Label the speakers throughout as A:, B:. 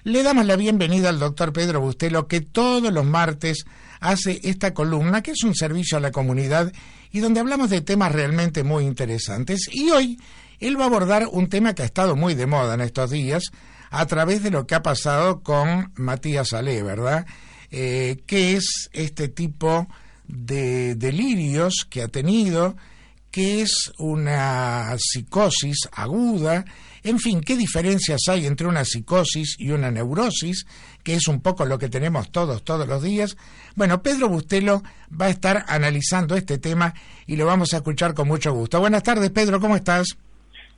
A: Le damos la bienvenida al doctor Pedro Bustelo, que todos los martes hace esta columna, que es un servicio a la comunidad y donde hablamos de temas realmente muy interesantes. Y hoy él va a abordar un tema que ha estado muy de moda en estos días a través de lo que ha pasado con Matías Salé, ¿verdad? Que es este tipo de delirios que ha tenido, que es una psicosis aguda. En fin, ¿qué diferencias hay entre una psicosis y una neurosis? Que es un poco lo que tenemos todos los días. Bueno, Pedro Bustelo va a estar analizando este tema y lo vamos a escuchar con mucho gusto. Buenas tardes, Pedro, ¿cómo estás?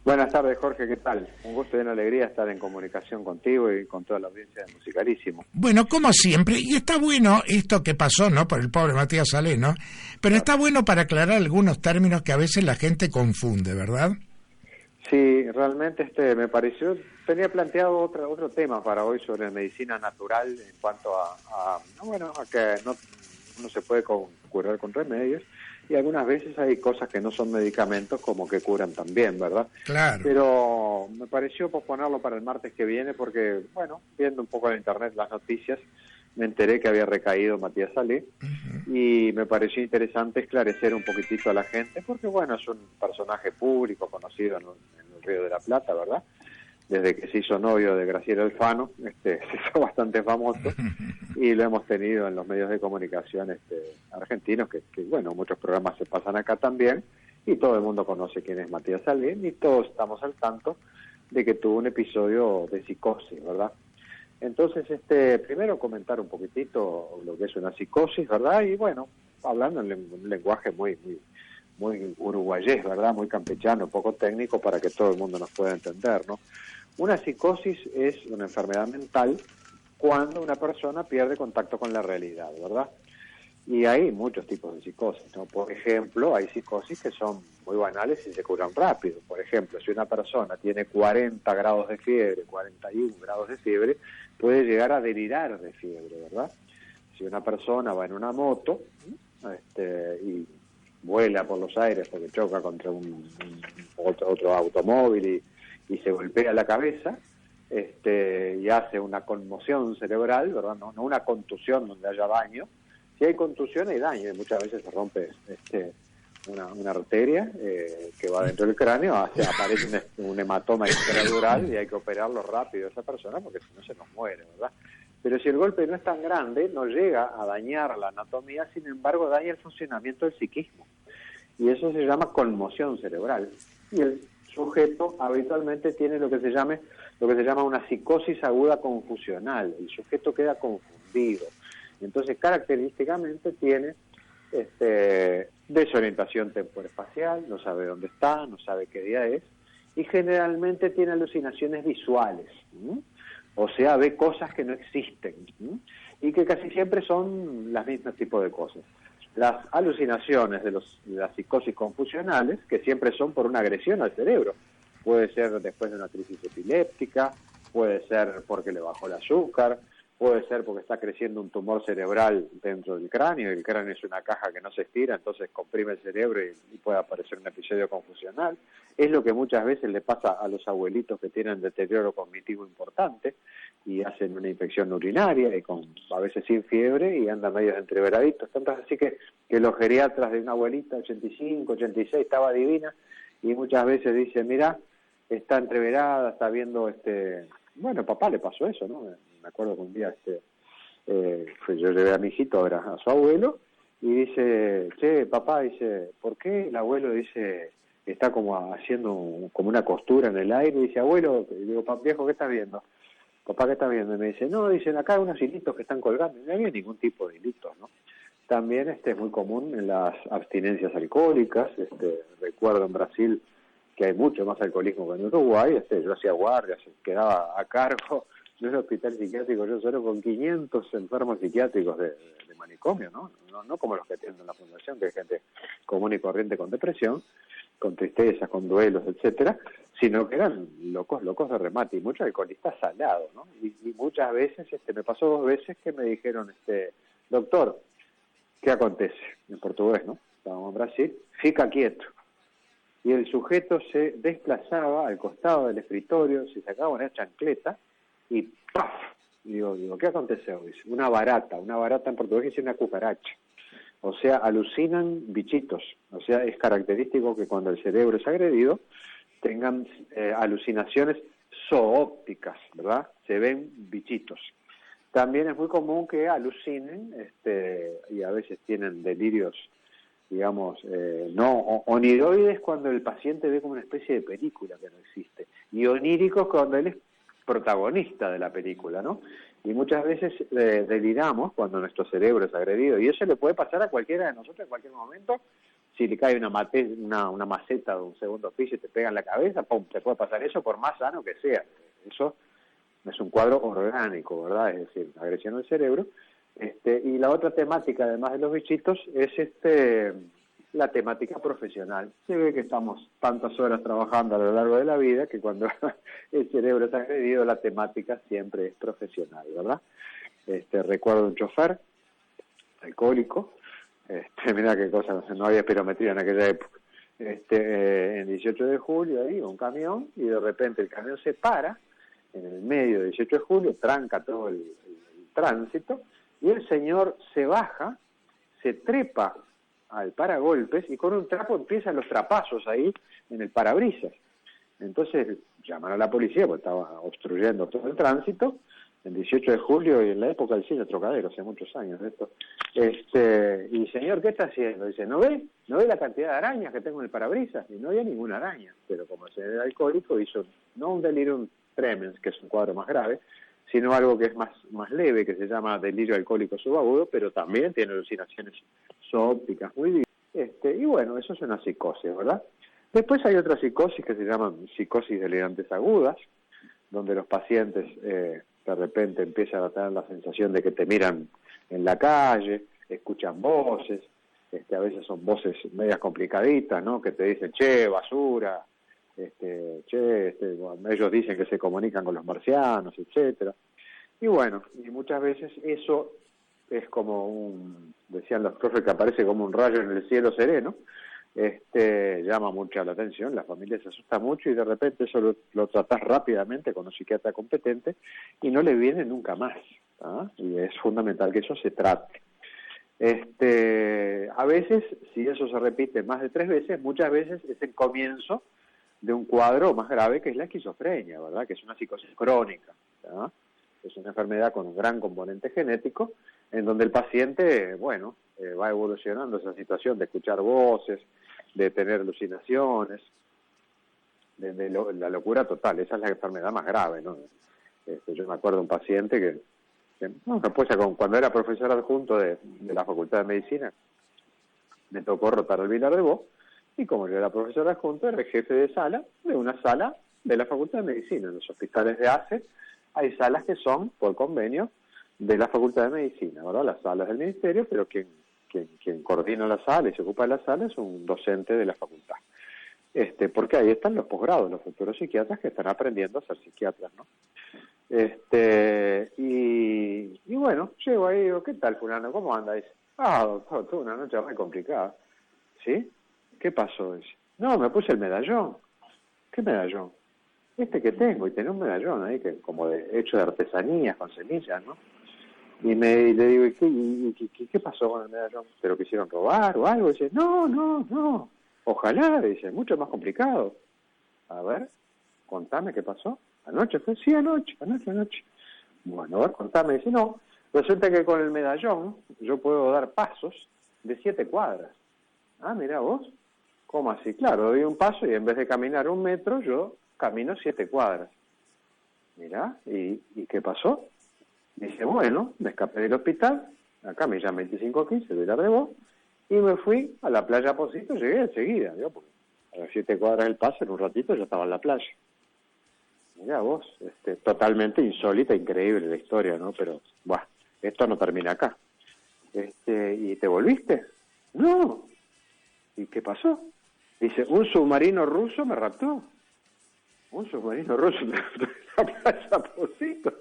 B: Buenas tardes, Jorge, ¿qué tal? Un gusto y una alegría estar en comunicación contigo y con toda la audiencia de Musicalísimo.
A: Bueno, como siempre, y está bueno esto que pasó, ¿no?, por el pobre Matías Salé, ¿no? Pero está bueno para aclarar algunos términos que a veces la gente confunde, ¿verdad?
B: Sí, realmente me pareció, tenía planteado otro tema para hoy sobre medicina natural en cuanto a que no se puede curar con remedios, y algunas veces hay cosas que no son medicamentos como que curan también, ¿verdad?
A: Claro.
B: Pero me pareció posponerlo para el martes que viene porque, bueno, viendo un poco en internet las noticias, me enteré que había recaído Matías Salé. Uh-huh. Y me pareció interesante esclarecer un poquitito a la gente porque, bueno, es un personaje público conocido en el Río de la Plata, ¿verdad? Desde que se hizo novio de Graciela Alfano, se hizo bastante famoso y lo hemos tenido en los medios de comunicación argentinos, que bueno, muchos programas se pasan acá también, y todo el mundo conoce quién es Matías Salé, y todos estamos al tanto de que tuvo un episodio de psicosis, ¿verdad? Entonces, primero comentar un poquitito lo que es una psicosis, ¿verdad? Y bueno, hablando en un lenguaje muy uruguayés, ¿verdad? Muy campechano, poco técnico, para que todo el mundo nos pueda entender, ¿no? Una psicosis es una enfermedad mental cuando una persona pierde contacto con la realidad, ¿verdad? Y hay muchos tipos de psicosis, ¿no? Por ejemplo, hay psicosis que son muy banales y se curan rápido. Por ejemplo, si una persona tiene 40 grados de fiebre, 41 grados de fiebre, puede llegar a delirar de fiebre, ¿verdad? Si una persona va en una moto y vuela por los aires porque choca contra otro automóvil y se golpea la cabeza, y hace una conmoción cerebral, ¿verdad? No una contusión donde haya daño. Si hay contusión hay daño, y muchas veces se rompe una arteria que va dentro del cráneo, aparece un hematoma intradural y hay que operarlo rápido a esa persona porque si no se nos muere, ¿verdad? Pero si el golpe no es tan grande, no llega a dañar la anatomía, sin embargo daña el funcionamiento del psiquismo. Y eso se llama conmoción cerebral. Y el sujeto habitualmente tiene lo que se llama una psicosis aguda confusional. El sujeto queda confundido. Entonces, característicamente tiene desorientación temporespacial, no sabe dónde está, no sabe qué día es, y generalmente tiene alucinaciones visuales, ¿sí? O sea, ve cosas que no existen, ¿sí? Y que casi siempre son las mismas tipos de cosas. Las alucinaciones de las psicosis confusionales, que siempre son por una agresión al cerebro, puede ser después de una crisis epiléptica, puede ser porque le bajó el azúcar, puede ser porque está creciendo un tumor cerebral dentro del cráneo, y el cráneo es una caja que no se estira, entonces comprime el cerebro y puede aparecer un episodio confusional. Es lo que muchas veces le pasa a los abuelitos que tienen deterioro cognitivo importante y hacen una infección urinaria y a veces sin fiebre y andan medio entreveraditos. Tanto así que los geriatras de una abuelita 85, 86 estaba divina y muchas veces dicen, mirá, está entreverada, está viendo bueno, papá le pasó eso, ¿no? Me acuerdo que un día yo llevé a mi hijito a su abuelo y dice, che, papá, dice, ¿por qué el abuelo dice está como haciendo como una costura en el aire? Y dice, abuelo, y digo, viejo, ¿qué estás viendo? Papá, ¿qué estás viendo? Y me dice, no, dicen acá hay unos hilitos que están colgando. Y no había ningún tipo de hilitos, ¿no? También es muy común en las abstinencias alcohólicas. Recuerdo en Brasil que hay mucho más alcoholismo que en Uruguay. Yo hacía guardias, quedaba a cargo de un hospital psiquiátrico yo solo con 500 enfermos psiquiátricos de manicomio, ¿no? No como los que atienden la fundación, que hay gente común y corriente con depresión, con tristezas, con duelos, etcétera, sino que eran locos de remate y muchos alcoholistas salados, ¿no? Y muchas veces, me pasó 2 veces que me dijeron, doctor, ¿qué acontece? En portugués, ¿no? Estábamos en Brasil, fica quieto. Y el sujeto se desplazaba al costado del escritorio, se sacaba una chancleta y ¡paf! Digo, ¿qué aconteceu? Dice, una barata en portugués dice una cucaracha. O sea, alucinan bichitos. O sea, es característico que cuando el cerebro es agredido tengan alucinaciones zoópticas, ¿verdad? Se ven bichitos. También es muy común que alucinen y a veces tienen delirios, digamos, no oniroides cuando el paciente ve como una especie de película que no existe, y oníricos cuando él es protagonista de la película, ¿no? Y muchas veces deliramos cuando nuestro cerebro es agredido, y eso le puede pasar a cualquiera de nosotros en cualquier momento. Si le cae una maceta de un segundo piso y te pega en la cabeza, ¡pum!, te puede pasar eso por más sano que sea. Eso es un cuadro orgánico, ¿verdad? Es decir, agresión al cerebro. Y la otra temática, además de los bichitos, es la temática profesional. Se ve que estamos tantas horas trabajando a lo largo de la vida que cuando el cerebro está agredido, la temática siempre es profesional, ¿verdad? Recuerdo un chofer alcohólico, mira qué cosa, no había espirometría en aquella época, en 18 de julio ahí, un camión, y de repente el camión se para en el medio de 18 de julio, tranca todo el tránsito, y el señor se baja, se trepa al paragolpes y con un trapo empiezan los trapazos ahí en el parabrisas. Entonces llaman a la policía porque estaba obstruyendo todo el tránsito, el 18 de julio y en la época del cine Trocadero, hace muchos años de esto. Y señor, ¿qué está haciendo? Dice, ¿no ve la cantidad de arañas que tengo en el parabrisas? Y no había ninguna araña, pero como el señor era alcohólico hizo no un delirium tremens, que es un cuadro más grave, sino algo que es más leve, que se llama delirio alcohólico subagudo, pero también tiene alucinaciones zoópticas muy y bueno, eso es una psicosis, ¿verdad? Después hay otra psicosis que se llaman psicosis delirantes agudas, donde los pacientes de repente empiezan a tener la sensación de que te miran en la calle, escuchan voces, a veces son voces medias complicaditas, ¿no? Que te dicen, che, basura, ellos dicen que se comunican con los marcianos, etcétera. Y bueno, y muchas veces eso es como decían los profes, que aparece como un rayo en el cielo sereno, llama mucha la atención, la familia se asusta mucho y de repente eso lo tratás rápidamente con un psiquiatra competente y no le viene nunca más, ¿ah? Y es fundamental que eso se trate. A veces, si eso se repite más de 3 veces, muchas veces es el comienzo de un cuadro más grave que es la esquizofrenia, ¿verdad? Que es una psicosis crónica, ¿verdad? Es una enfermedad con un gran componente genético, en donde el paciente, bueno, va evolucionando esa situación de escuchar voces, de tener alucinaciones, de la locura total. Esa es la enfermedad más grave, ¿no? Yo me acuerdo de un paciente que cuando era profesor adjunto de la Facultad de Medicina, me tocó rotar al Vilar de Bo, y como yo era profesor adjunto, era el jefe de sala de una sala de la Facultad de Medicina. En los hospitales de ACE hay salas que son, por convenio, de la Facultad de Medicina, ¿verdad? Las salas del Ministerio, pero quien coordina la sala y se ocupa de la sala es un docente de la facultad. Porque ahí están los posgrados, los futuros psiquiatras que están aprendiendo a ser psiquiatras, ¿no? Y bueno, llego ahí y digo, ¿qué tal, fulano? ¿Cómo anda? Dice, doctor, tuve una noche muy complicada. ¿Sí? ¿Qué pasó? Dice, no, me puse el medallón. ¿Qué medallón? Que tengo, y tenía un medallón ahí que como hecho de artesanías con semillas, ¿no? Y le digo, ¿y qué pasó con el medallón? ¿Te lo quisieron robar o algo? Dice, no, ojalá, dice, mucho más complicado. A ver, contame qué pasó. ¿Anoche fue? Sí, anoche. Bueno, a ver, contame. Dice, no, resulta que con el medallón yo puedo dar pasos de 7 cuadras. Ah, mirá vos. ¿Cómo así? Claro, doy un paso y en vez de caminar 1 metro, yo camino 7 cuadras. Mirá, ¿y qué pasó? Dice, bueno, me escapé del hospital, acá me llaman 2515 de Vilar de Bo, y me fui a la playa Pocito, llegué enseguida, ¿no? Porque a las 7 cuadras del paso, en un ratito ya estaba en la playa. Mirá vos, totalmente insólita, increíble la historia, ¿no? Pero, bueno, esto no termina acá. ¿Y te volviste? No. ¿Y qué pasó? Dice, un submarino ruso me raptó. Un submarino ruso me raptó en la playa Pocito.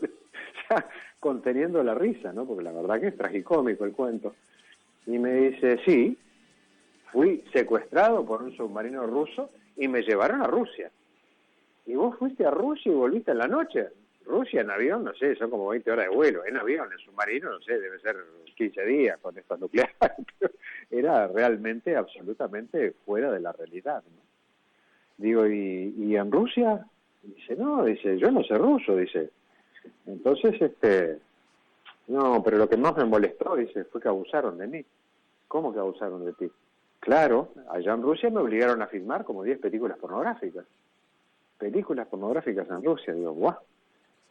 B: Ya conteniendo la risa, ¿no? Porque la verdad que es tragicómico el cuento. Y me dice, sí, fui secuestrado por un submarino ruso y me llevaron a Rusia. ¿Y vos fuiste a Rusia y volviste en la noche? Rusia en avión, no sé, son como 20 horas de vuelo. En avión, en submarino, no sé, debe ser 15 días con estas nucleares. Era realmente, absolutamente fuera de la realidad, ¿no? Digo, ¿y en Rusia? Dice, no, dice, yo no sé ruso, dice. Entonces, no, pero lo que más me molestó, dice, fue que abusaron de mí. ¿Cómo que abusaron de ti? Claro, allá en Rusia me obligaron a filmar como 10 películas pornográficas. Películas pornográficas en Rusia. Digo, guau.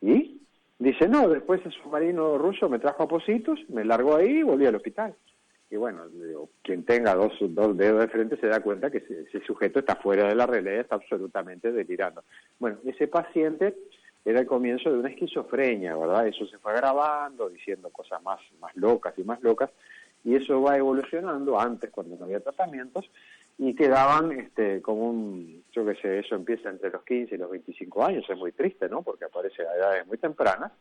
B: ¿Y? Dice, no, después el submarino ruso me trajo a Positos, me largó ahí y volví al hospital. Y bueno, digo, quien tenga dos dedos de frente se da cuenta que ese sujeto está fuera de la realidad, está absolutamente delirando. Bueno, ese paciente era el comienzo de una esquizofrenia, ¿verdad? Eso se fue agravando, diciendo cosas más locas y más locas, y eso va evolucionando antes, cuando no había tratamientos, y quedaban como yo qué sé, eso empieza entre los 15 y los 25 años, es muy triste, ¿no? Porque aparece a edades muy tempranas.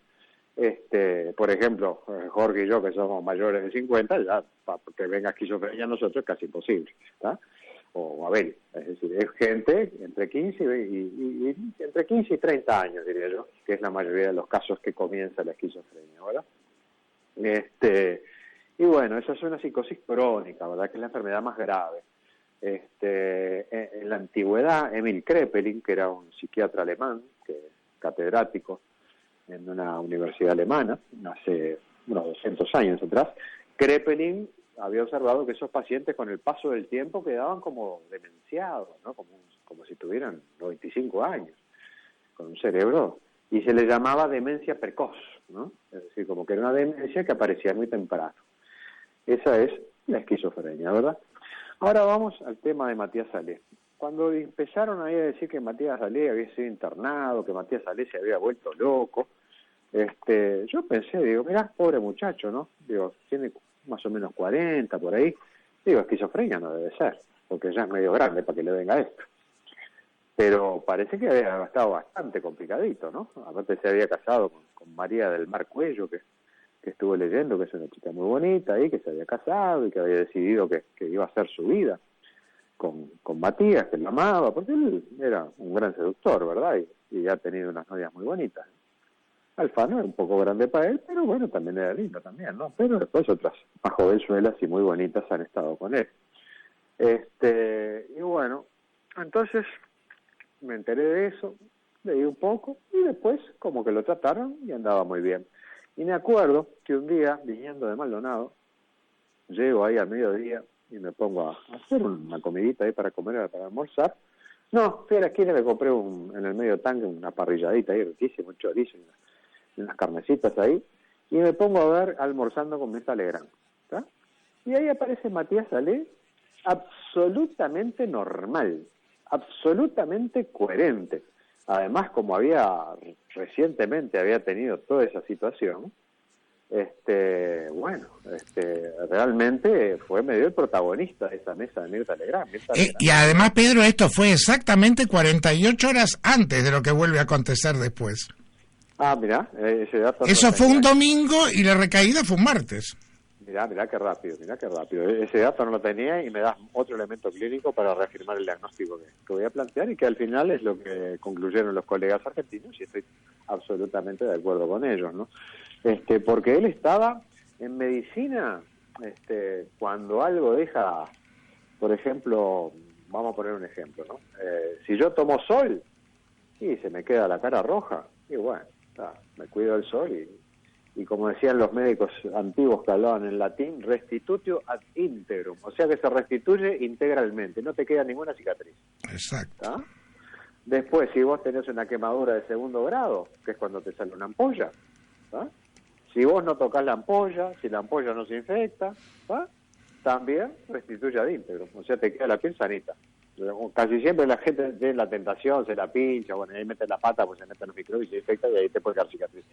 B: Por ejemplo, Jorge y yo, que somos mayores de 50, ya para que venga esquizofrenia a nosotros es casi imposible, ¿está? O Abel, es decir, es gente entre 15 y entre 15 y 30 años, diría yo, que es la mayoría de los casos que comienza la esquizofrenia, ¿verdad? Y bueno, esa es una psicosis crónica, ¿verdad? Que es la enfermedad más grave. En la antigüedad, Emil Kraepelin, que era un psiquiatra alemán, catedrático en una universidad alemana, hace unos 200 años atrás, Kraepelin había observado que esos pacientes con el paso del tiempo quedaban como demenciados, ¿no? Como si tuvieran 95 años, con un cerebro, y se le llamaba demencia precoz, ¿no? Es decir, como que era una demencia que aparecía muy temprano. Esa es la esquizofrenia, ¿verdad? Ahora vamos al tema de Matías Salé. Cuando empezaron ahí a decir que Matías Salé había sido internado, que Matías Salé se había vuelto loco, yo pensé, digo, mirá, pobre muchacho, ¿no? Digo, tiene más o menos 40 por ahí. Digo, esquizofrenia no debe ser, porque ya es medio grande para que le venga esto. Pero parece que había estado bastante complicadito, ¿no? Aparte se había casado con María del Mar Cuello, que estuve leyendo, que es una chica muy bonita ahí, que se había casado y que había decidido que iba a hacer su vida con Matías, que lo amaba, porque él era un gran seductor, ¿verdad? Y ha tenido unas novias muy bonitas. Alfano era un poco grande para él, pero bueno, también era lindo también, ¿no? Pero después otras más jovenzuelas y muy bonitas han estado con él. Y bueno, entonces me enteré de eso, leí un poco y después como que lo trataron y andaba muy bien. Y me acuerdo que un día, viniendo de Maldonado, llego ahí al mediodía y me pongo a hacer una comidita ahí para comer, para almorzar. No, fui a la esquina y me compré en el medio tanque una parrilladita ahí riquísima, un chorizo y unas carnecitas ahí, y me pongo a ver almorzando con Mirta Legrand, ¿tá? Y ahí aparece Matías Salé, absolutamente normal, absolutamente coherente. Además, como recientemente había tenido toda esa situación, realmente fue medio el protagonista de esa mesa de Mirta Legrand.
A: Y además, Pedro, esto fue exactamente 48 horas antes de lo que vuelve a acontecer después.
B: Ah, mirá, ese dato.
A: Eso fue un domingo y la recaída fue un martes.
B: Mirá qué rápido. Ese dato no lo tenía y me das otro elemento clínico para reafirmar el diagnóstico que voy a plantear y que al final es lo que concluyeron los colegas argentinos y estoy absolutamente de acuerdo con ellos, ¿no? Porque él estaba en medicina, cuando algo deja, por ejemplo, vamos a poner un ejemplo, ¿no? Si yo tomo sol y se me queda la cara roja, y bueno, me cuido del sol y como decían los médicos antiguos que hablaban en latín, restitutio ad integrum, o sea que se restituye integralmente, no te queda ninguna cicatriz.
A: Exacto.
B: ¿Tá? Después, si vos tenés una quemadura de segundo grado, que es cuando te sale una ampolla, ¿tá? Si vos no tocas la ampolla, si la ampolla no se infecta, ¿tá? También restituye ad integrum, o sea te queda la piel sanita. Casi siempre la gente tiene la tentación, se la pincha, bueno, ahí mete la pata, pues se meten los microbios y se infecta y ahí te puede quedar cicatriz.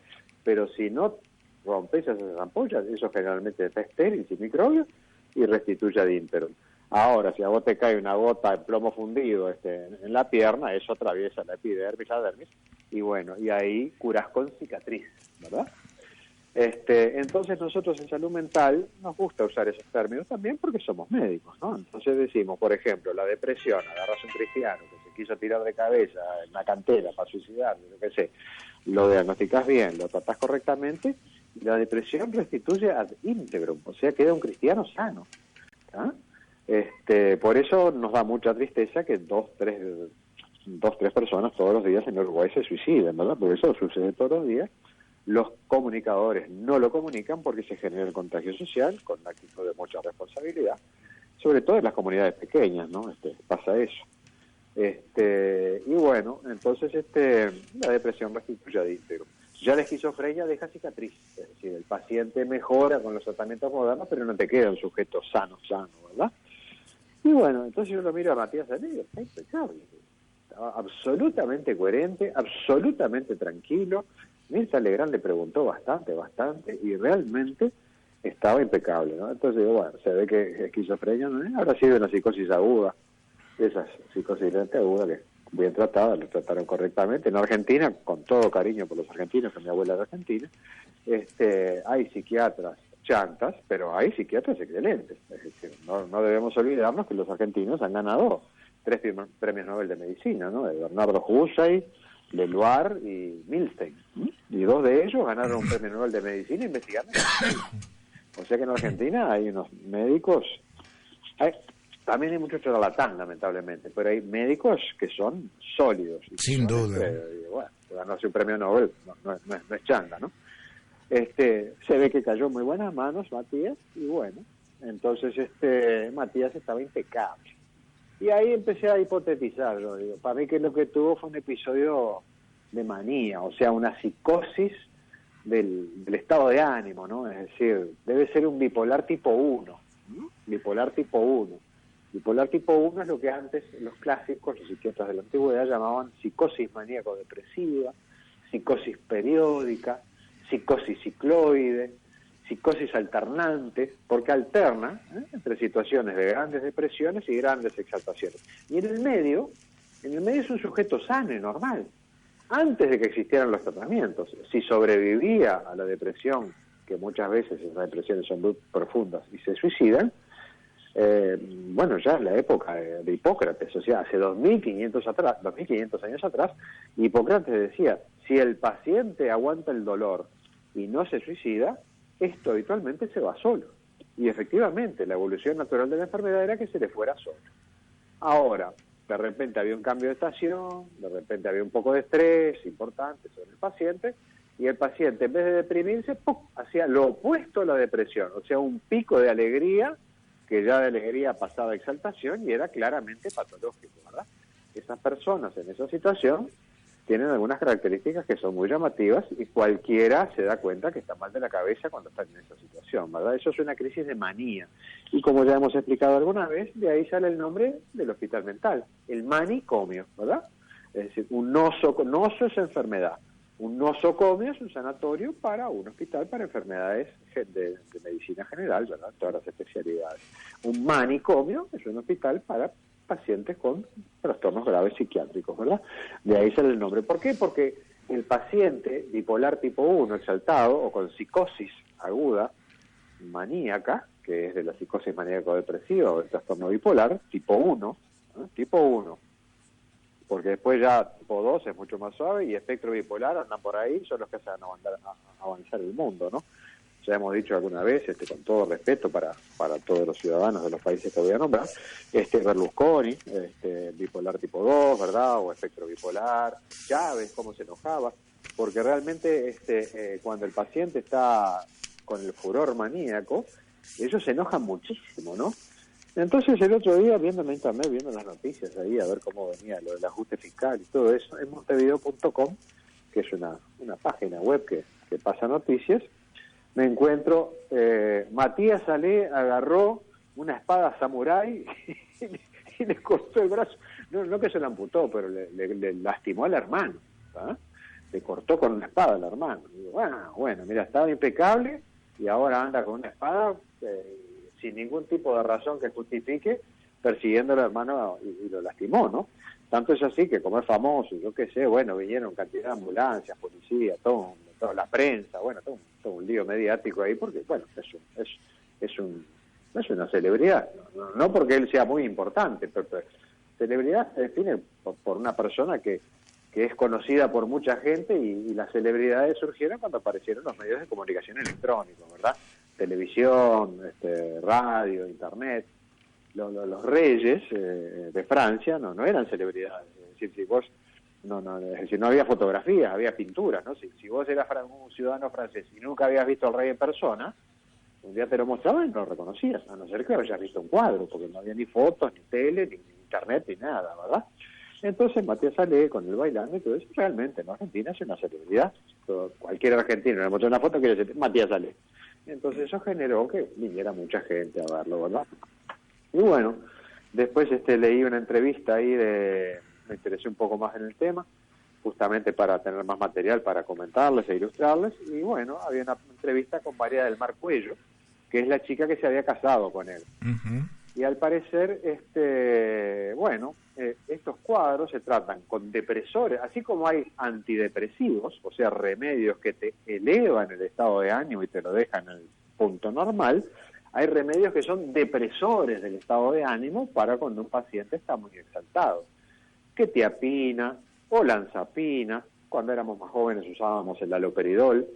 B: Pero si no rompes esas ampollas, eso generalmente está estéril, sin microbios, y restituye ad integrum. Ahora, si a vos te cae una gota de plomo fundido en la pierna, eso atraviesa la epidermis, la dermis, y bueno, y ahí curás con cicatriz, ¿verdad? Entonces nosotros en salud mental nos gusta usar esos términos también porque somos médicos, ¿no? Entonces decimos, por ejemplo, la depresión, agarras un cristiano que se quiso tirar de cabeza en una cantera para suicidarse, yo qué sé, lo diagnosticás bien, lo tratás correctamente, y la depresión restituye ad íntegro, o sea, queda un cristiano sano. ¿Ah? Por eso nos da mucha tristeza que dos, tres personas todos los días en Uruguay se suiciden, ¿verdad? Porque eso sucede todos los días. Los comunicadores no lo comunican porque se genera el contagio social con una actitud de mucha responsabilidad, sobre todo en las comunidades pequeñas, ¿no? Pasa eso. Y bueno, entonces la depresión restituye ad íntegro. Ya la esquizofrenia deja cicatriz, es decir, el paciente mejora con los tratamientos modernos, pero no te queda un sujeto sano, ¿verdad? Y bueno, entonces yo lo miro a Matías Salé, está impecable, estaba absolutamente coherente, absolutamente tranquilo. Mirta Legrand le preguntó bastante, y realmente estaba impecable, ¿no? Entonces digo, bueno, se ve que esquizofrenia no habrá sido una psicosis aguda, esas psicosis agudas que bien tratadas, lo trataron correctamente. En Argentina, con todo cariño por los argentinos, que mi abuela era argentina, hay psiquiatras chantas, pero hay psiquiatras excelentes. Es decir, no debemos olvidarnos que los argentinos han ganado 3 premios Nobel de Medicina, ¿no? De Bernardo Husay, Leluar y Milstein. Y 2 de ellos ganaron un premio Nobel de Medicina investigando. O sea que en Argentina hay unos médicos... También hay mucho charlatán, lamentablemente, pero hay médicos que son sólidos.
A: Sin duda.
B: Bueno, ganarse un premio Nobel no es changa, ¿no? Se ve que cayó en muy buenas manos Matías, y bueno, entonces Matías estaba impecable. Y ahí empecé a hipotetizar, yo digo, para mí que lo que tuvo fue un episodio de manía, o sea, una psicosis del estado de ánimo, ¿no? Es decir, debe ser un bipolar tipo 1, ¿no? Bipolar tipo 1. Bipolar tipo 1 es lo que antes los clásicos, los psiquiatras de la antigüedad, llamaban psicosis maníaco-depresiva, psicosis periódica, psicosis cicloide, psicosis alternante, porque alterna entre situaciones de grandes depresiones y grandes exaltaciones. Y en el medio es un sujeto sano y normal, antes de que existieran los tratamientos. Si sobrevivía a la depresión, que muchas veces esas depresiones son muy profundas y se suicidan, bueno, ya en la época de Hipócrates, o sea, hace 2500 años atrás, Hipócrates decía, si el paciente aguanta el dolor y no se suicida, esto habitualmente se va solo. Y efectivamente, la evolución natural de la enfermedad era que se le fuera solo. Ahora, de repente había un cambio de estación, de repente había un poco de estrés importante sobre el paciente, y el paciente, en vez de deprimirse, ¡pum!, hacía lo opuesto a la depresión, o sea, un pico de alegría, que ya de alegría pasaba a exaltación y era claramente patológico, ¿verdad? Esas personas en esa situación tienen algunas características que son muy llamativas y cualquiera se da cuenta que está mal de la cabeza cuando está en esa situación, ¿verdad? Eso es una crisis de manía. Y como ya hemos explicado alguna vez, de ahí sale el nombre del hospital mental, el manicomio, ¿verdad? Es decir, un noso es enfermedad. Un nosocomio es un sanatorio para un hospital para enfermedades de medicina general, ¿verdad? Todas las especialidades. Un manicomio es un hospital para pacientes con trastornos graves psiquiátricos, ¿verdad? De ahí sale el nombre. ¿Por qué? Porque el paciente bipolar tipo 1 exaltado o con psicosis aguda maníaca, que es de la psicosis maníaco-depresiva o del trastorno bipolar, tipo 1, ¿no? Tipo 1, porque después ya tipo 2 es mucho más suave y espectro bipolar andan por ahí, son los que hacen avanzar el mundo, ¿no? Ya hemos dicho alguna vez, con todo respeto para todos los ciudadanos de los países que voy a nombrar, Berlusconi, bipolar tipo 2, ¿verdad? O espectro bipolar, Chávez, cómo se enojaba, porque realmente cuando el paciente está con el furor maníaco, ellos se enojan muchísimo, ¿no? Entonces el otro día, viendo en internet, viendo las noticias ahí, a ver cómo venía lo del ajuste fiscal y todo eso, en montevideo.com, que es una página web que pasa noticias, me encuentro, Matías Salé agarró una espada samurái y le cortó el brazo. No que se lo amputó, pero le lastimó al hermano, ¿verdad? Le cortó con una espada al hermano. Y digo, bueno, mira, estaba impecable y ahora anda con una espada sin ningún tipo de razón que justifique, persiguiendo al hermano y lo lastimó, ¿no? Tanto es así que como es famoso, yo qué sé, bueno, vinieron cantidad de ambulancias, policía, toda la prensa, bueno, todo un lío mediático ahí, porque, bueno, es una celebridad, no porque él sea muy importante, pero celebridad se define por una persona que que es conocida por mucha gente, y las celebridades surgieron cuando aparecieron los medios de comunicación electrónicos, ¿verdad? Televisión, radio, internet. Los reyes de Francia no eran celebridades, es decir, si vos es decir, no había fotografías, había pinturas, ¿no? Si vos eras un ciudadano francés y nunca habías visto al rey en persona, un día te lo mostraban y no lo reconocías, a no ser que hayas visto un cuadro, porque no había ni fotos, ni tele, ni internet, ni nada, ¿verdad? Entonces Matías Salé, con el bailando y todo eso, realmente en Argentina es una celebridad. Cualquier argentino le mostró una foto quiere decir Matías Salé. Entonces eso generó que viniera mucha gente a verlo, ¿verdad? Y bueno, después leí una entrevista ahí me interesé un poco más en el tema, justamente para tener más material para comentarles e ilustrarles, y bueno, había una entrevista con María del Mar Cuello, que es la chica que se había casado con él.
A: Uh-huh.
B: Y al parecer, estos cuadros se tratan con depresores, así como hay antidepresivos, o sea, remedios que te elevan el estado de ánimo y te lo dejan en el punto normal. Hay remedios que son depresores del estado de ánimo para cuando un paciente está muy exaltado. Quetiapina, olanzapina, cuando éramos más jóvenes usábamos el haloperidol,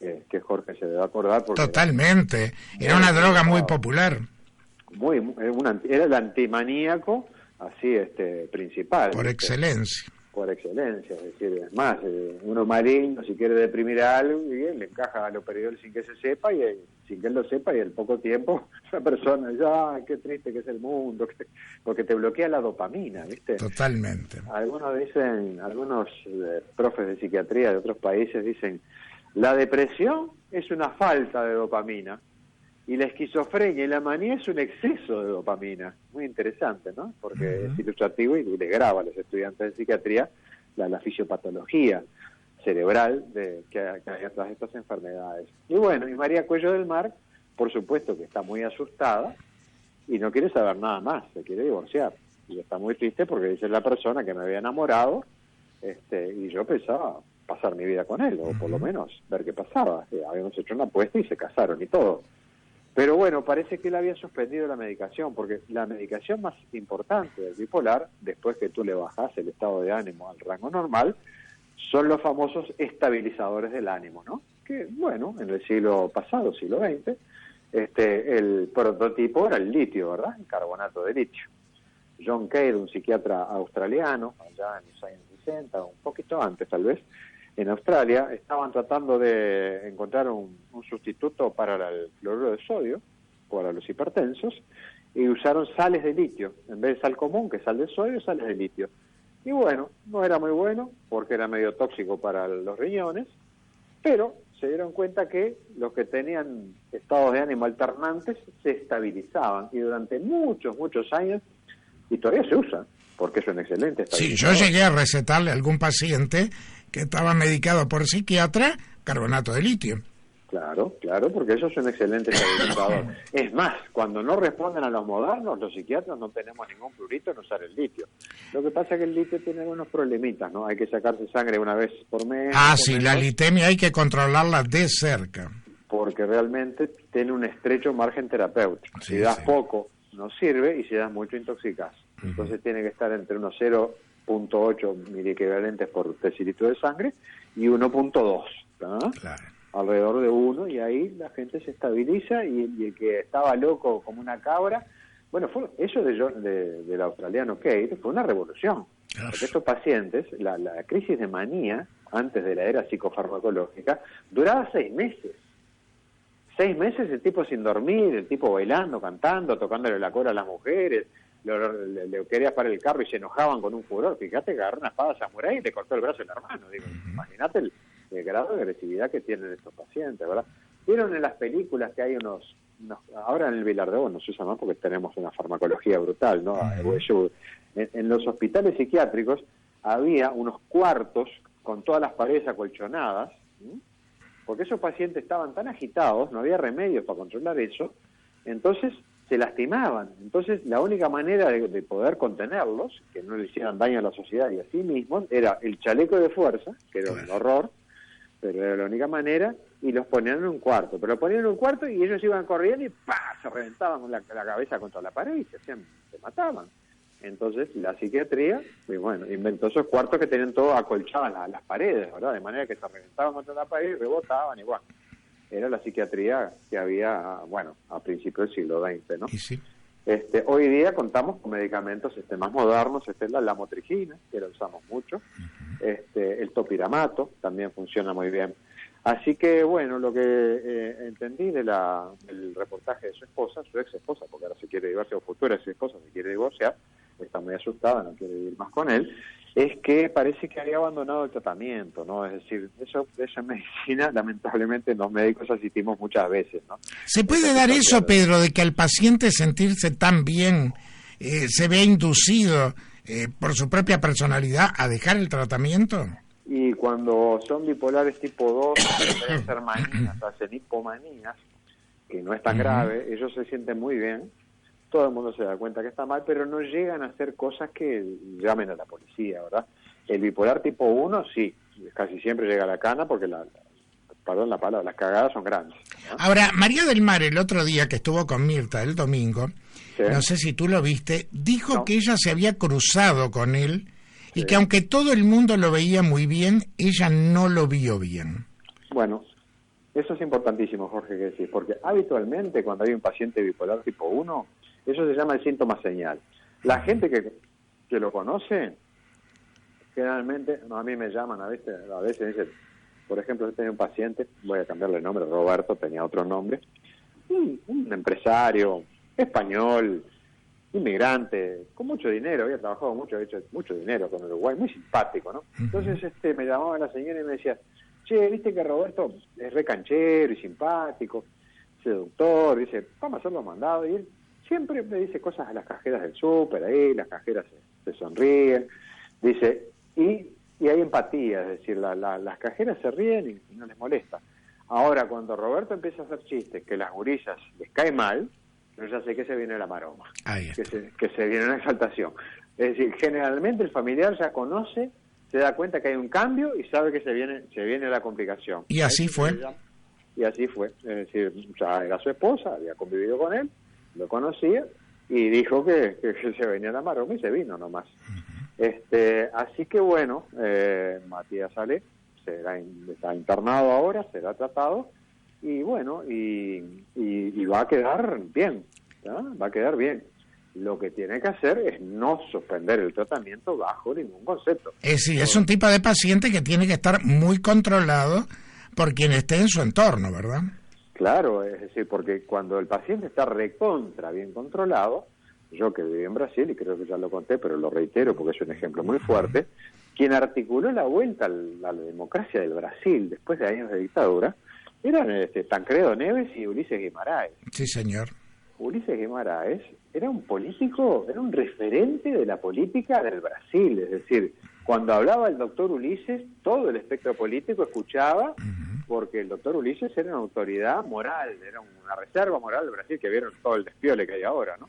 B: que Jorge se debe acordar. Porque
A: totalmente, era una droga muy popular.
B: Era el antimaníaco, así principal.
A: Por excelencia.
B: Por excelencia, es decir, es más, uno marino, si quiere deprimir a alguien, le encaja haloperidol sin que se sepa, y sin que él lo sepa, y al poco tiempo, esa persona dice, qué triste que es el mundo, porque te bloquea la dopamina, ¿viste?
A: Totalmente.
B: Algunos profes de psiquiatría de otros países dicen, la depresión es una falta de dopamina, y la esquizofrenia y la manía es un exceso de dopamina. Muy interesante, ¿no? Porque es ilustrativo y le graba a los estudiantes de psiquiatría la fisiopatología cerebral que hay atrás de estas enfermedades. Y bueno, y María Cuello del Mar, por supuesto que está muy asustada y no quiere saber nada más, se quiere divorciar. Y está muy triste porque dice, la persona que me había enamorado, y yo pensaba pasar mi vida con él, o por lo menos ver qué pasaba. Habíamos hecho una apuesta y se casaron y todo. Pero bueno, parece que él había suspendido la medicación, porque la medicación más importante del bipolar, después que tú le bajas el estado de ánimo al rango normal, son los famosos estabilizadores del ánimo, ¿no? Que, bueno, en el siglo pasado, siglo XX, el prototipo era el litio, ¿verdad? El carbonato de litio. John Cade, un psiquiatra australiano, allá en los años 60, un poquito antes tal vez, en Australia, estaban tratando de encontrar un sustituto para el cloruro de sodio, para los hipertensos, y usaron sales de litio. En vez de sal común, que es sal de sodio, sales de litio. Y bueno, no era muy bueno, porque era medio tóxico para los riñones, pero se dieron cuenta que los que tenían estados de ánimo alternantes se estabilizaban, y durante muchos años, y todavía se usa, porque es un excelente estabilizador.
A: Sí, yo llegué a recetarle a algún paciente que estaba medicado por psiquiatra carbonato de litio.
B: Claro, porque eso es un excelente estabilizador. Es más, cuando no responden a los modernos, los psiquiatras no tenemos ningún prurito en usar el litio. Lo que pasa es que el litio tiene algunos problemitas, ¿no? Hay que sacarse sangre una vez por mes.
A: Sí, la litemia hay que controlarla de cerca.
B: Porque realmente tiene un estrecho margen terapéutico. Si das poco, no sirve, y si das mucho, intoxicas. Entonces tiene que estar entre unos 0.8 miliequivalentes por decilitro de sangre y 1.2, ¿no? Claro. Alrededor de 1, y ahí la gente se estabiliza, y el que estaba loco como una cabra, bueno, eso del australiano Cade fue una revolución. Claro. Porque estos pacientes, la crisis de manía, antes de la era psicofarmacológica, duraba 6 meses. 6 meses el tipo sin dormir, el tipo bailando, cantando, tocándole la cola a las mujeres, le querías parar el carro y se enojaban con un furor. Fíjate que agarró una espada samurái y le cortó el brazo al hermano. Digo, imagínate el grado de agresividad que tienen estos pacientes, ¿verdad? Vieron en las películas que hay unos ahora en el Vilardeo no se usa más porque tenemos una farmacología brutal, ¿no? En los hospitales psiquiátricos había unos cuartos con todas las paredes acolchonadas, porque esos pacientes estaban tan agitados, no había remedios para controlar eso, entonces se lastimaban. Entonces la única manera de poder contenerlos, que no le hicieran daño a la sociedad y a sí mismos, era el chaleco de fuerza, que era un horror, pero era la única manera, y los ponían en un cuarto. Pero lo ponían en un cuarto y ellos iban corriendo y ¡pah! Se reventaban la cabeza contra la pared y se mataban. Entonces la psiquiatría, y bueno, inventó esos cuartos que tenían todo acolchadas las paredes, ¿verdad? De manera que se reventaban contra la pared y rebotaban igual. Era la psiquiatría que había, bueno, a principios del siglo XX, ¿no?
A: Y sí.
B: Hoy día contamos con medicamentos más modernos, es la lamotrigina, que la usamos mucho, el topiramato también funciona muy bien. Así que, bueno, lo que entendí del reportaje de su esposa, su ex esposa, porque ahora se quiere divorciar, o futura ex esposa se quiere divorciar, está muy asustada, no quiere vivir más con él, es que parece que había abandonado el tratamiento, ¿no? Es decir, esa medicina, lamentablemente, los médicos asistimos muchas veces, ¿no?
A: ¿Se puede dar eso, Pedro, de que al paciente sentirse tan bien se vea inducido por su propia personalidad a dejar el tratamiento?
B: Y cuando son bipolares tipo 2, pueden ser manías, hacen hipomanías, que no es tan grave, ellos se sienten muy bien, todo el mundo se da cuenta que está mal, pero no llegan a hacer cosas que llamen a la policía, ¿verdad? El bipolar tipo 1, sí, casi siempre llega a la cana porque perdón la palabra, las cagadas son grandes, ¿no?
A: Ahora, María del Mar, el otro día que estuvo con Mirta el domingo, ¿sí? No sé si tú lo viste, dijo que ella se había cruzado con él y que aunque todo el mundo lo veía muy bien, ella no lo vio bien.
B: Bueno, eso es importantísimo, Jorge, que decir, porque habitualmente cuando hay un paciente bipolar tipo 1, eso se llama el síntoma señal. La gente que lo conoce, generalmente, a mí me llaman a veces dicen, por ejemplo, yo tenía un paciente, voy a cambiarle el nombre, Roberto, tenía otro nombre, un empresario español, inmigrante, con mucho dinero, había trabajado mucho, había hecho mucho dinero con Uruguay, muy simpático, ¿no? Entonces me llamaba la señora y me decía, che, viste que Roberto es re canchero y simpático, seductor, dice, vamos a hacer los mandados, y él siempre me dice cosas a las cajeras del súper, ahí las cajeras se sonríen, dice, y hay empatía, es decir, las cajeras se ríen y no les molesta. Ahora, cuando Roberto empieza a hacer chistes que las gurillas les cae mal, yo ya sé que se viene la maroma, que se viene una exaltación. Es decir, generalmente el familiar ya conoce, se da cuenta que hay un cambio y sabe que se viene la complicación.
A: Y así fue.
B: Y así fue. Es decir, ya era su esposa, había convivido con él, lo conocía y dijo que se venía la maroma y se vino nomás. Así que bueno, Matías Ale está internado ahora, será tratado y bueno, y va a quedar bien, ¿ya? Va a quedar bien. Lo que tiene que hacer es no suspender el tratamiento bajo ningún concepto.
A: Es un tipo de paciente que tiene que estar muy controlado por quien esté en su entorno, ¿verdad?
B: Claro, es decir, porque cuando el paciente está recontra bien controlado, yo que viví en Brasil, y creo que ya lo conté, pero lo reitero porque es un ejemplo muy fuerte, quien articuló la vuelta a la democracia del Brasil después de años de dictadura, eran Tancredo Neves y Ulises Guimarães.
A: Sí, señor.
B: Ulises Guimarães era un político, era un referente de la política del Brasil, es decir, cuando hablaba el doctor Ulises, todo el espectro político escuchaba, porque el doctor Ulises era una autoridad moral, era una reserva moral del Brasil, que vieron todo el despiole que hay ahora, ¿no?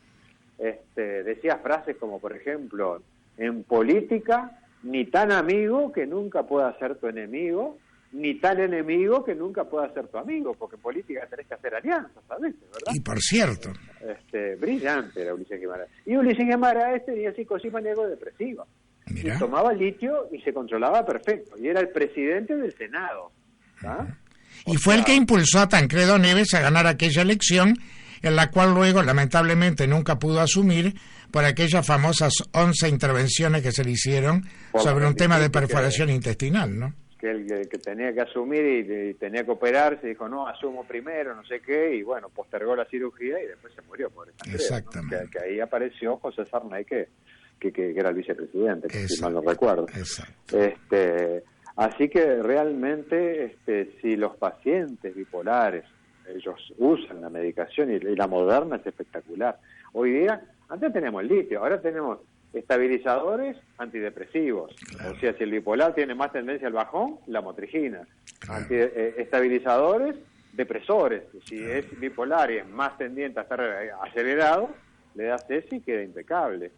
B: Decía frases como, por ejemplo, en política, ni tan amigo que nunca pueda ser tu enemigo, ni tan enemigo que nunca pueda ser tu amigo, porque en política tenés que hacer alianzas a veces, ¿verdad?
A: Y por cierto.
B: Brillante era Ulises Guimarães. Y Ulises Guimarães tenía psicosis maníaco-depresiva. Y tomaba litio y se controlaba perfecto. Y era el presidente del Senado.
A: Y fue el que impulsó a Tancredo Neves a ganar aquella elección, en la cual luego, lamentablemente, nunca pudo asumir por aquellas famosas 11 intervenciones que se le hicieron sobre un tema de perforación intestinal, ¿no?
B: Que tenía que asumir y tenía que operarse, dijo, no, asumo primero, no sé qué, y bueno, postergó la cirugía y después se murió, pobre Tancredo. Exactamente. ¿No? Que ahí apareció José Sarney, que era el vicepresidente, si mal no recuerdo.
A: Exacto.
B: Así que realmente, si los pacientes bipolares, ellos usan la medicación y la moderna es espectacular. Hoy día, antes teníamos el litio, ahora tenemos estabilizadores antidepresivos. Claro. O sea, si el bipolar tiene más tendencia al bajón, la motrigina. Claro. Estabilizadores, depresores. Si es bipolar y es más tendiente a estar acelerado, le das ese y queda impecable.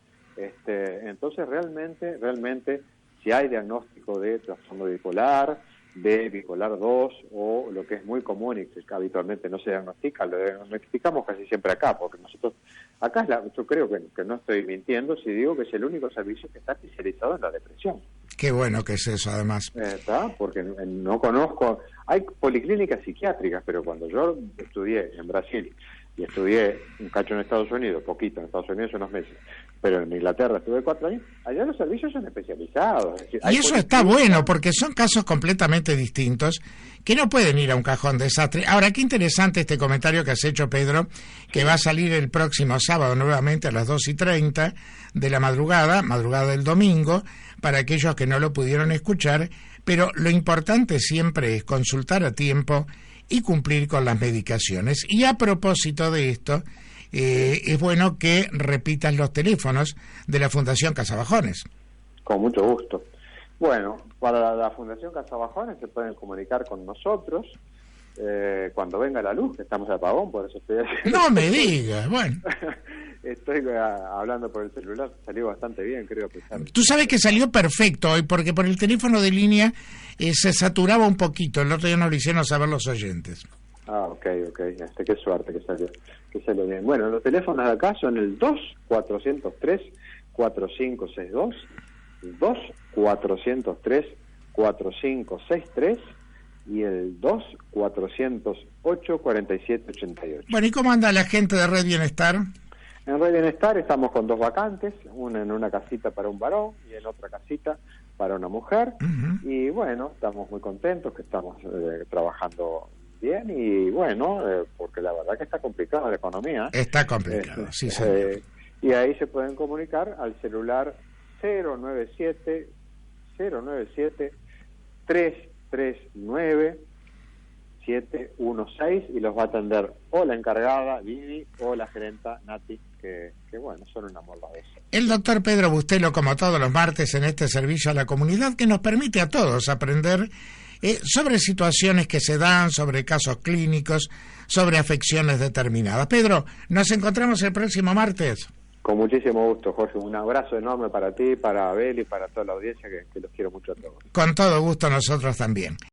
B: Entonces, realmente, si hay diagnóstico de trastorno bipolar, B bipolar 2 o lo que es muy común y que habitualmente no se diagnostica, lo diagnosticamos casi siempre acá, porque nosotros, acá yo creo que no estoy mintiendo si digo que es el único servicio que está especializado en la depresión.
A: Qué bueno que es eso, además.
B: ¿Está? Porque no conozco, hay policlínicas psiquiátricas, pero cuando yo estudié en Brasil y estudié un cacho en Estados Unidos, poquito en Estados Unidos, unos meses, pero en Inglaterra estuve 4 años, allá los servicios son especializados. Es decir,
A: y eso está bueno, porque son casos completamente distintos que no pueden ir a un cajón desastre. Ahora, qué interesante este comentario que has hecho, Pedro, que va a salir el próximo sábado nuevamente a las 2:30 de la madrugada del domingo, para aquellos que no lo pudieron escuchar, pero lo importante siempre es consultar a tiempo y cumplir con las medicaciones. Y a propósito de esto, es bueno que repitas los teléfonos de la Fundación Casabajones.
B: Con mucho gusto. Bueno, para la Fundación Casabajones se pueden comunicar con nosotros cuando venga la luz, que estamos de apagón, por eso estoy haciendo...
A: No me digas, bueno.
B: Estoy hablando por el celular, salió bastante bien, creo que sale.
A: Tú sabes que salió perfecto hoy, porque por el teléfono de línea se saturaba un poquito, el otro día nos lo hicieron saber los oyentes.
B: Ah, ok, qué suerte que salió bien. Bueno, los teléfonos de acá son el 2-403-4562, 2-403-4563 y el 2-408-4788.
A: Bueno, ¿y cómo anda la gente de Red Bienestar?
B: En Red Bienestar estamos con 2 vacantes, una en una casita para un varón y en otra casita para una mujer. Uh-huh. Y bueno, estamos muy contentos que estamos trabajando bien y bueno, porque la verdad que está complicada la economía.
A: Está complicado, sí, señor.
B: Y ahí se pueden comunicar al celular 097 339 716 y los va a atender o la encargada, Vivi, o la gerenta, Nati, que bueno, son un amor la vez.
A: El doctor Pedro Bustelo, como todos los martes en este servicio a la comunidad, que nos permite a todos aprender sobre situaciones que se dan, sobre casos clínicos, sobre afecciones determinadas. Pedro, nos encontramos el próximo martes.
B: Con muchísimo gusto, Jorge. Un abrazo enorme para ti, para Abel y para toda la audiencia, que los quiero mucho a todos.
A: Con todo gusto nosotros también.